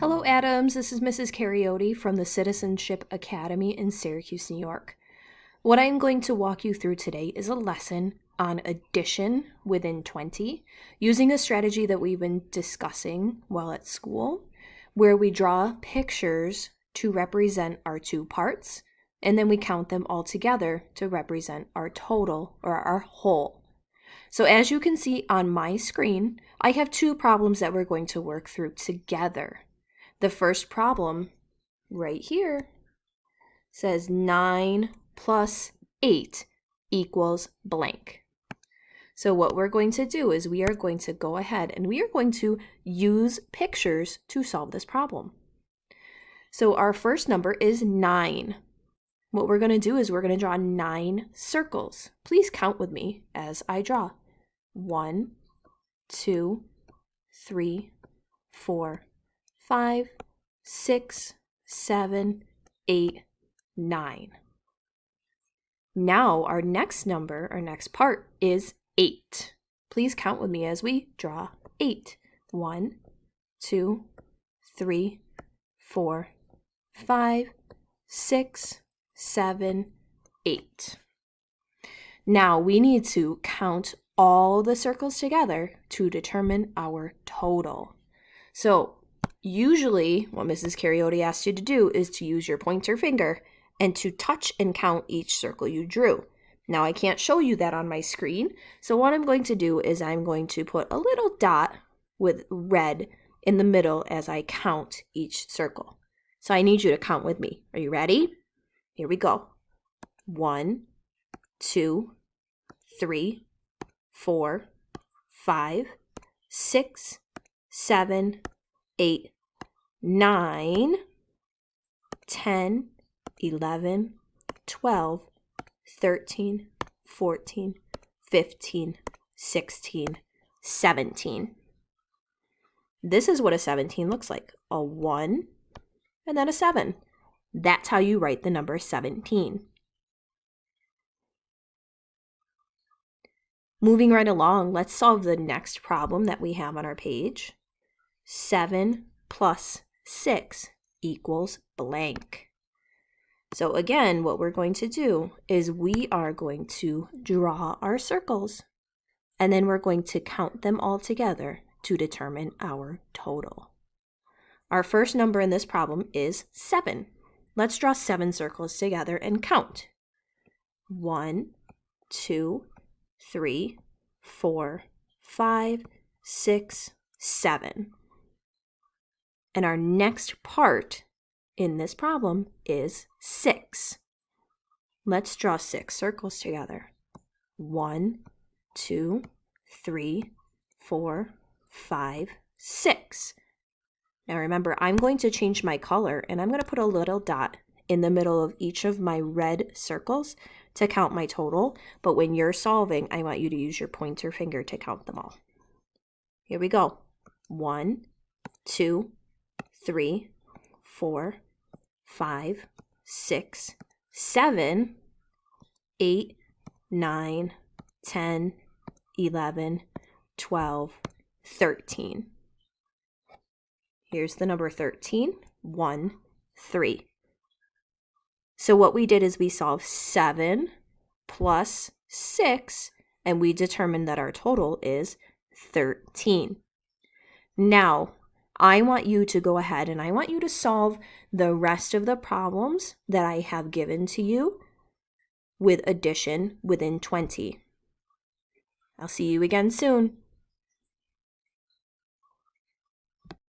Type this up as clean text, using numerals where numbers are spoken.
Hello, Adams. This is Mrs. Cariotti from the Citizenship Academy in Syracuse, New York. What I'm going to walk you through today is a lesson on addition within 20, using a strategy that we've been discussing while at school, where we draw pictures to represent our two parts, and then we count them all together to represent our total or our whole. So as you can see on my screen, I have two problems that we're going to work through together. The first problem right here says 9 plus 8 equals blank. So what we're going to do is we are going to go ahead and we are going to use pictures to solve this problem. So our first number is 9. What we're going to do is we're going to draw 9 circles. Please count with me as I draw. 1, 2, 3, 4, 5, 6, 7, 8, 9. Now our next number, our next part is 8. Please count with me as we draw 8. 1, 2, 3, 4, 5, 6, 7, 8. Now we need to count all the circles together to determine our total. So usually what Mrs. Cariotti asked you to do is to use your pointer finger and to touch and count each circle you drew. Now I can't show you that on my screen, so what I'm going to do is I'm going to put a little dot with red in the middle as I count each circle. So I need you to count with me. Are you ready? Here we go. 1, 2, 3, 4, 5, 6, 7, 8, 9, 10, 11, 12, 13, 14, 15, 16, 17. This is what a 17 looks like. A 1 and then a 7. That's how you write the number 17. Moving right along, let's solve the next problem that we have on our page. 7 plus 6 equals blank. So again, what we're going to do is we are going to draw our circles, and then we're going to count them all together to determine our total. Our first number in this problem is 7. Let's draw 7 circles together and count. 1, 2, 3, 4, 5, 6, 7. And our next part in this problem is 6. Let's draw 6 circles together. 1, 2, 3, 4, 5, 6. Now remember, I'm going to change my color and I'm going to put a little dot in the middle of each of my red circles to count my total, but when you're solving, I want you to use your pointer finger to count them all. Here we go. 1, 2, 3, 4, 5, 6, 7, 8, 9, 10, 11, 12, 13. Here's the number 13, 1, 3. So what we did is we solved 7 plus 6, and we determined that our total is 13. Now, I want you to go ahead and I want you to solve the rest of the problems that I have given to you with addition within 20. I'll see you again soon.